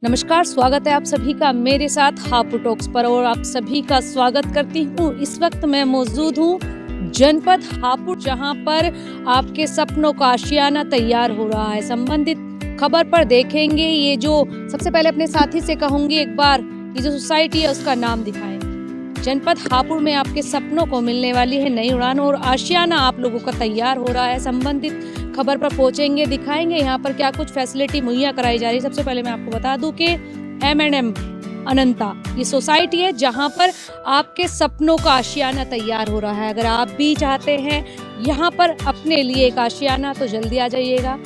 नमस्कार, स्वागत है आप सभी का मेरे साथ हापुड़ टॉक्स पर और आप सभी का स्वागत करती हूँ। इस वक्त मैं मौजूद हूँ जनपद हापुड़, जहाँ पर आपके सपनों का आशियाना तैयार हो रहा है। संबंधित खबर पर देखेंगे। ये जो सबसे पहले अपने साथी से कहूँगी, एक बार ये जो सोसाइटी है उसका नाम दिखाएं। जनपद हापुड़ में आपके सपनों को मिलने वाली है नई उड़ान और आशियाना आप लोगों का तैयार हो रहा है। संबंधित खबर पर पहुंचेंगे, दिखाएंगे यहाँ पर क्या कुछ फैसिलिटी मुहैया कराई जा रही है। सबसे पहले मैं आपको बता दूं कि M&M अनंता ये सोसाइटी है जहाँ पर आपके सपनों का आशियाना तैयार हो रहा है। अगर आप भी चाहते हैं यहाँ पर अपने लिए एक आशियाना, तो जल्दी आ जाइएगा।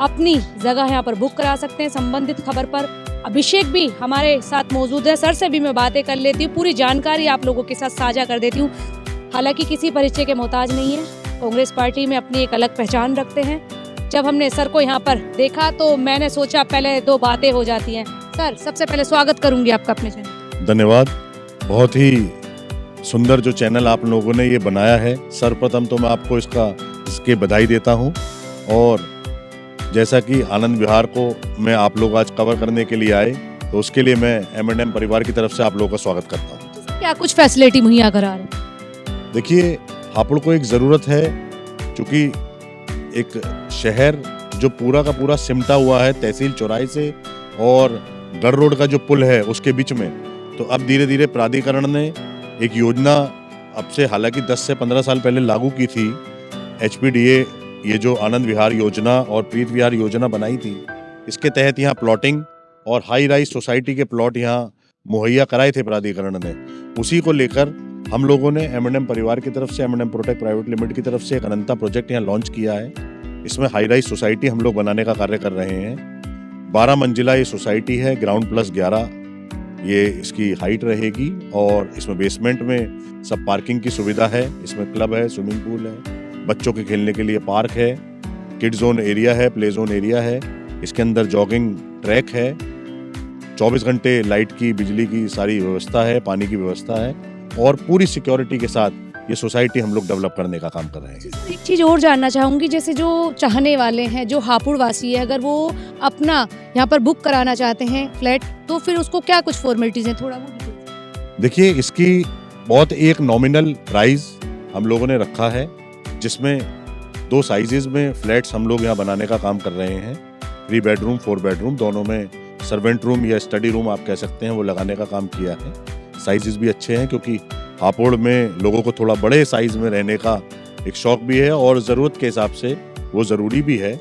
अपनी जगह यहाँ पर बुक करा सकते हैं। संबंधित खबर पर अभिषेक भी हमारे साथ मौजूद है। सर से भी मैं बातें कर लेती हूँ, पूरी जानकारी आप लोगों के साथ साझा कर देती हूँ। हालांकि किसी परिचय के मोहताज नहीं है, कांग्रेस पार्टी में अपनी एक अलग पहचान रखते हैं। जब हमने सर को यहाँ पर देखा तो मैंने सोचा पहले दो बातें हो जाती हैं। सर, सबसे पहले स्वागत करूंगी आपका अपने चैनल। धन्यवाद। बहुत ही सुंदर जो चैनल आप लोगों ने ये बनाया है, सर्वप्रथम तो मैं आपको इसके बधाई देता हूँ। और जैसा कि आनंद विहार को मैं आप लोग आज कवर करने के लिए आए, तो उसके लिए मैं M&M परिवार की तरफ से आप लोगों का स्वागत करता हूँ। क्या कुछ फैसिलिटी मुहैया करा रहे? देखिए, हापुड़ को एक ज़रूरत है, क्योंकि एक शहर जो पूरा का पूरा सिमटा हुआ है तहसील चौराहे से और गढ़ रोड का जो पुल है उसके बीच में। तो अब धीरे धीरे प्राधिकरण ने एक योजना अब से हालांकि 10 से 15 साल पहले लागू की थी, HPDA, ये जो आनंद विहार योजना और प्रीत विहार योजना बनाई थी। इसके तहत यहाँ प्लॉटिंग और हाई राइज सोसाइटी के प्लॉट यहाँ मुहैया कराए थे प्राधिकरण ने। उसी को लेकर हम लोगों ने M&M परिवार की तरफ से M&M प्रोटेक्ट प्राइवेट लिमिटेड की तरफ से एक अनंता प्रोजेक्ट यहाँ लॉन्च किया है। इसमें हाई राइज सोसाइटी हम लोग बनाने का कार्य कर रहे हैं। 12 मंजिला ये सोसाइटी है, ग्राउंड प्लस 11 ये इसकी हाइट रहेगी। और इसमें बेसमेंट में सब पार्किंग की सुविधा है। इसमें क्लब है, स्विमिंग पूल है, बच्चों के खेलने के लिए पार्क है, किड जोन एरिया है, प्ले जोन एरिया है। इसके अंदर जॉगिंग ट्रैक है, 24 घंटे लाइट की, बिजली की सारी व्यवस्था है, पानी की व्यवस्था है और पूरी सिक्योरिटी के साथ ये सोसाइटी हम लोग डेवलप करने का काम कर रहे हैं। एक चीज़ और जानना चाहूँगी, जैसे जो चाहने वाले हैं, जो हापुड़ वासी है, अगर वो अपना यहाँ पर बुक कराना चाहते हैं फ्लैट, तो फिर उसको क्या कुछ फॉर्मेलिटीज़ हैं, थोड़ा वो देखिए, इसकी बहुत एक नॉमिनल प्राइस हम लोगों ने रखा है, जिसमें 2 साइजेज में फ्लैट्स हम लोग यहाँ बनाने का काम कर रहे हैं। 3 बेडरूम 4 बेडरूम दोनों में सर्वेंट रूम या स्टडी रूम आप कह सकते हैं, वो लगाने का काम किया है। साइजेस भी अच्छे हैं, क्योंकि हापुड़ में लोगों को थोड़ा बड़े साइज में रहने का एक शौक भी है और ज़रूरत के हिसाब से वो ज़रूरी भी है।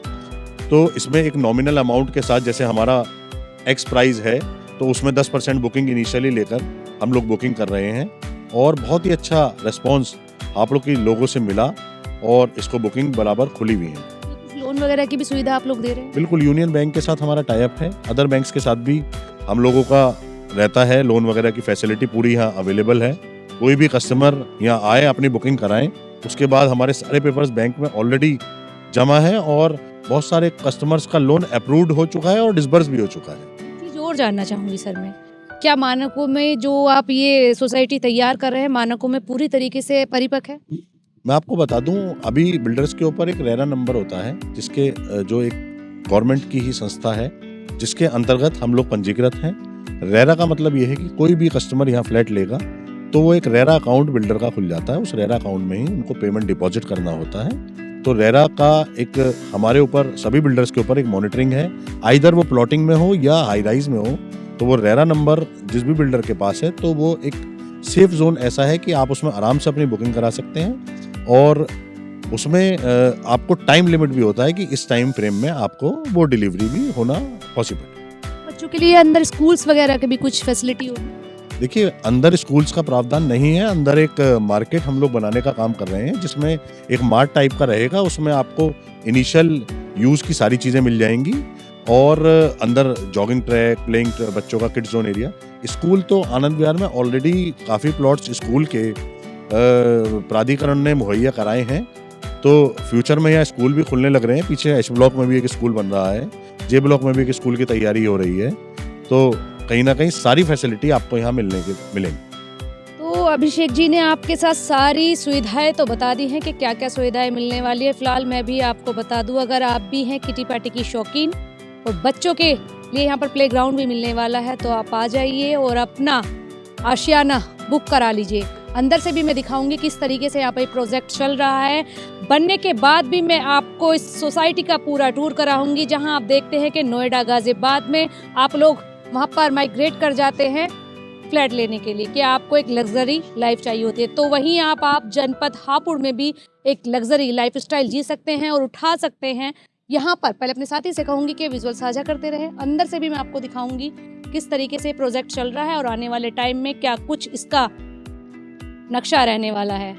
तो इसमें एक नॉमिनल अमाउंट के साथ, जैसे हमारा एक्स प्राइस है, तो उसमें 10% बुकिंग इनिशियली लेकर हम लोग बुकिंग कर रहे हैं। और बहुत ही अच्छा रिस्पॉन्स हापुड़ के लोगों से मिला और इसको बुकिंग बराबर खुली हुई है। लोन वगैरह की भी सुविधा आप लोग दे रहे हैं? बिल्कुल, यूनियन बैंक के साथ हमारा टाई अप है। अदर बैंक्स के साथ भी हम लोगों का रहता है। लोन वगैरह की फैसिलिटी पूरी यहाँ अवेलेबल है। कोई भी कस्टमर यहाँ आए, अपनी बुकिंग कराएं, उसके बाद हमारे सारे पेपर्स बैंक में ऑलरेडी जमा है और बहुत सारे कस्टमर्स का लोन अप्रूव्ड हो चुका है और डिसबर्स भी हो चुका है। चीज़ और जानना चाहूँगी सर मैं, क्या मानकों में जो आप ये सोसाइटी तैयार कर रहे हैं, मानकों में पूरी तरीके से परिपक्व है? मैं आपको बता दूं, अभी बिल्डर्स के ऊपर एक रेरा नंबर होता है, जिसके जो एक गवर्नमेंट की ही संस्था है, जिसके अंतर्गत हम लोग पंजीकृत हैं। रेरा का मतलब ये है कि कोई भी कस्टमर यहाँ फ्लैट लेगा तो वो एक रेरा अकाउंट बिल्डर का खुल जाता है। उस रेरा अकाउंट में ही उनको पेमेंट डिपॉजिट करना होता है। तो रेरा का एक हमारे ऊपर, सभी बिल्डर्स के ऊपर एक मॉनिटरिंग है, आइदर वो प्लॉटिंग में हो या हाई राइज में हो। तो वो रेरा नंबर जिस भी बिल्डर के पास है, तो वो एक सेफ जोन ऐसा है कि आप उसमें आराम से अपनी बुकिंग करा सकते हैं। और उसमें आपको टाइम लिमिट भी होता है कि इस टाइम फ्रेम में आपको वो डिलीवरी भी होना पॉसिबल है। बच्चों के लिए अंदर स्कूल्स वगैरह की भी कुछ फैसिलिटी होगी? देखिए, अंदर स्कूल्स का प्रावधान नहीं है। अंदर एक मार्केट हम लोग बनाने का काम कर रहे हैं, जिसमें एक मार्ट टाइप का रहेगा। उसमें आपको इनिशियल यूज़ की सारी चीज़ें मिल जाएंगी और अंदर जॉगिंग ट्रैक, प्लेइंग, बच्चों का किड्स जोन एरिया। स्कूल तो आनंद विहार में ऑलरेडी काफ़ी प्लॉट्स स्कूल के प्राधिकरण ने मुहैया कराए हैं। तो फ्यूचर में यहाँ स्कूल भी खुलने लग रहे हैं। पीछे H ब्लॉक में भी एक स्कूल बन रहा है, J ब्लॉक में भी एक स्कूल की तैयारी हो रही है। तो कहीं ना कहीं सारी फैसिलिटी आपको यहाँ मिलेंगी। तो अभिषेक जी ने आपके साथ सारी सुविधाएं तो बता दी हैं कि क्या क्या सुविधाएं मिलने वाली है। फिलहाल मैं भी आपको बता दूं, अगर आप भी हैं किटी पार्टी की शौकीन और बच्चों के लिए यहाँ पर प्लेग्राउंड भी मिलने वाला है, तो आप आ जाइए और अपना आशियाना बुक करा लीजिए। अंदर से भी मैं दिखाऊंगी किस तरीके से यहाँ पर प्रोजेक्ट चल रहा है। बनने के बाद भी मैं आपको इस सोसाइटी का पूरा टूर कराऊंगी, जहाँ आप देखते हैं कि नोएडा गाजियाबाद में आप लोग वहाँ पर माइग्रेट कर जाते हैं फ्लैट लेने के लिए कि आपको एक लग्जरी लाइफ चाहिए होती है, तो वहीं आप जनपद हापुड़ में भी एक लग्जरी लाइफस्टाइल जी सकते हैं और उठा सकते हैं। यहाँ पर पहले अपने साथी से कहूँगी कि विजुअल साझा करते रहे, अंदर से भी मैं आपको दिखाऊंगी किस तरीके से प्रोजेक्ट चल रहा है और आने वाले टाइम में क्या कुछ इसका नक्शा रहने वाला है।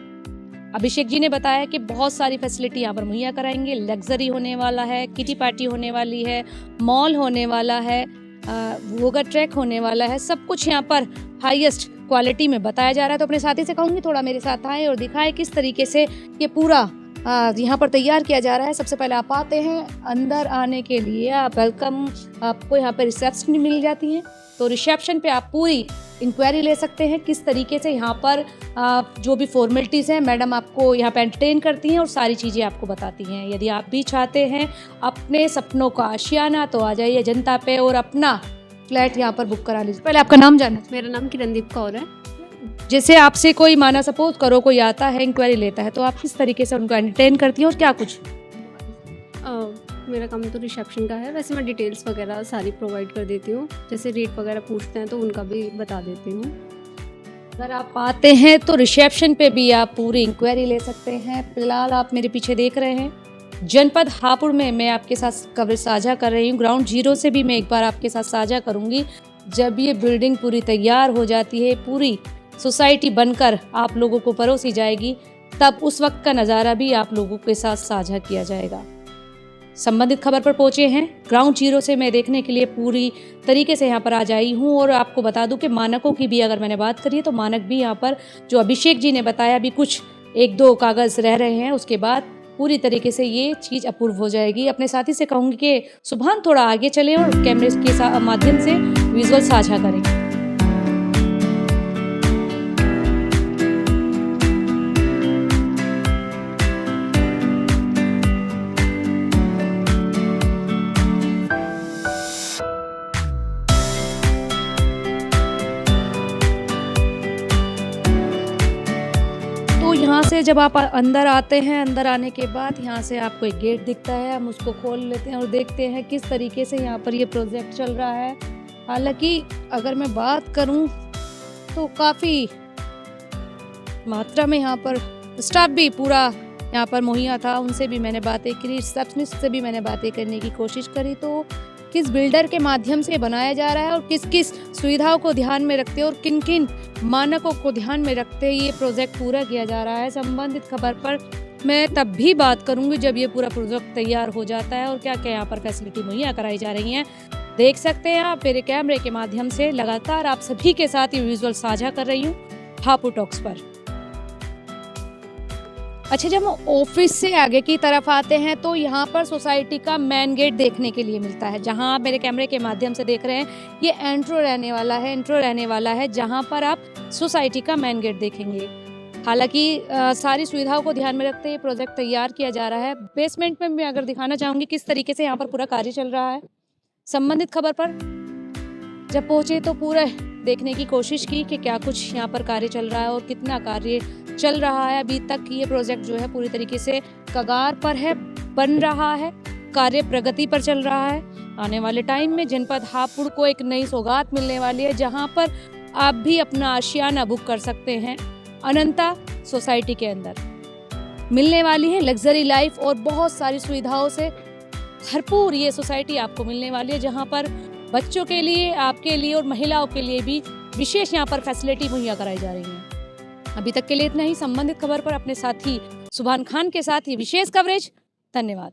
अभिषेक जी ने बताया कि बहुत सारी फैसिलिटी यहाँ पर मुहैया कराएंगे, लग्जरी होने वाला है, किटी पार्टी होने वाली है, मॉल होने वाला है, वोगा ट्रैक होने वाला है, सब कुछ यहाँ पर हाईएस्ट क्वालिटी में बताया जा रहा है। तो अपने साथी से कहूँगी थोड़ा मेरे साथ आए और दिखाए किस तरीके से ये पूरा यहाँ पर तैयार किया जा रहा है। सबसे पहले आप आते हैं, अंदर आने के लिए आप वेलकम, आपको यहाँ पर रिसेप्शन मिल जाती है, तो रिसेप्शन पे आप पूरी इंक्वायरी ले सकते हैं किस तरीके से यहाँ पर जो भी फॉर्मेलिटीज़ हैं मैडम आपको यहाँ पे एंटरटेन करती हैं और सारी चीज़ें आपको बताती हैं। यदि आप भी चाहते हैं अपने सपनों का आशियाना, तो आ जाइए जनता पे और अपना फ्लैट यहाँ पर बुक करा लीजिए। पहले आपका नाम जानना। मेरा नाम किरणदीप कौर है। जैसे आपसे कोई माना सपोज करो कोई आता है इंक्वायरी लेता है, तो आप किस तरीके से उनको एंटरटेन करती हैं और क्या कुछ? मेरा काम तो रिसेप्शन का है, वैसे मैं डिटेल्स वगैरह सारी प्रोवाइड कर देती हूँ, जैसे रेट वगैरह पूछते हैं तो उनका भी बता देती हूँ। अगर आप आते हैं तो रिसेप्शन पे भी आप पूरी इंक्वायरी ले सकते हैं। फिलहाल आप मेरे पीछे देख रहे हैं जनपद हापुड़ में मैं आपके साथ कवरेज साझा कर रही हूँ। ग्राउंड जीरो से भी मैं एक बार आपके साथ साझा करूँगी। जब ये बिल्डिंग पूरी तैयार हो जाती है, पूरी सोसाइटी बनकर आप लोगों को परोसी जाएगी, तब उस वक्त का नज़ारा भी आप लोगों के साथ साझा किया जाएगा। संबंधित खबर पर पहुंचे हैं ग्राउंड जीरो से मैं देखने के लिए पूरी तरीके से यहाँ पर आ जाई हूँ। और आपको बता दूं कि मानकों की भी अगर मैंने बात करी है तो मानक भी यहाँ पर जो अभिषेक जी ने बताया, अभी कुछ 1-2 कागज़ रह रहे हैं, उसके बाद पूरी तरीके से ये चीज़ अपूर्व हो जाएगी। अपने साथी से कहूँगी कि सुभान थोड़ा आगे चलें और कैमरे के माध्यम से विजुअल साझा करें। यहाँ से जब आप अंदर आते हैं, अंदर आने के बाद यहाँ से आपको एक गेट दिखता है, हम उसको खोल लेते हैं और देखते हैं किस तरीके से यहाँ पर ये प्रोजेक्ट चल रहा है। हालांकि अगर मैं बात करूँ तो काफ़ी मात्रा में यहाँ पर स्टाफ भी पूरा यहाँ पर मुहैया था, उनसे भी मैंने बातें करी, रिसेप्शनिस्ट से भी मैंने बातें करने की कोशिश करी। तो किस बिल्डर के माध्यम से बनाया जा रहा है और किस किस सुविधाओं को ध्यान में रखते और किन किन मानकों को ध्यान में रखते ये प्रोजेक्ट पूरा किया जा रहा है, संबंधित खबर पर मैं तब भी बात करूंगी जब ये पूरा प्रोजेक्ट तैयार हो जाता है और क्या क्या यहाँ पर फैसिलिटी मुहैया कराई जा रही हैं। देख सकते हैं आप मेरे कैमरे के माध्यम से लगातार आप सभी के साथ ये विजुअल साझा कर रही हूँ हापुड़ टॉक्स पर। अच्छा, जब हम ऑफिस से आगे की तरफ आते हैं तो यहाँ पर सोसाइटी का मेन गेट देखने के लिए मिलता है, जहाँ आप मेरे कैमरे के माध्यम से देख रहे हैं ये एंट्रो रहने वाला है जहाँ पर आप सोसाइटी का मेन गेट देखेंगे। हालांकि सारी सुविधाओं को ध्यान में रखते हुए प्रोजेक्ट तैयार किया जा रहा है। बेसमेंट में मैं अगर दिखाना चाहूँगी किस तरीके से यहाँ पर पूरा कार्य चल रहा है। संबंधित खबर पर जब पहुँचे तो पूरा देखने की कोशिश की कि क्या कुछ यहाँ पर कार्य चल रहा है और कितना कार्य चल रहा है। अभी तक ये प्रोजेक्ट जो है पूरी तरीके से कगार पर है, बन रहा है, कार्य प्रगति पर चल रहा है। आने वाले टाइम में जनपद हापुड़ को एक नई सौगात मिलने वाली है, जहां पर आप भी अपना आशियाना बुक कर सकते हैं। अनंता सोसाइटी के अंदर मिलने वाली है लग्जरी लाइफ और बहुत सारी सुविधाओं से भरपूर ये सोसाइटी आपको मिलने वाली है, जहां पर बच्चों के लिए, आपके लिए और महिलाओं के लिए भी विशेष यहाँ पर फैसिलिटी मुहैया कराई जा रही है। अभी तक के लिए इतना ही। संबंधित खबर पर अपने साथी सुभान खान के साथ ये विशेष कवरेज। धन्यवाद।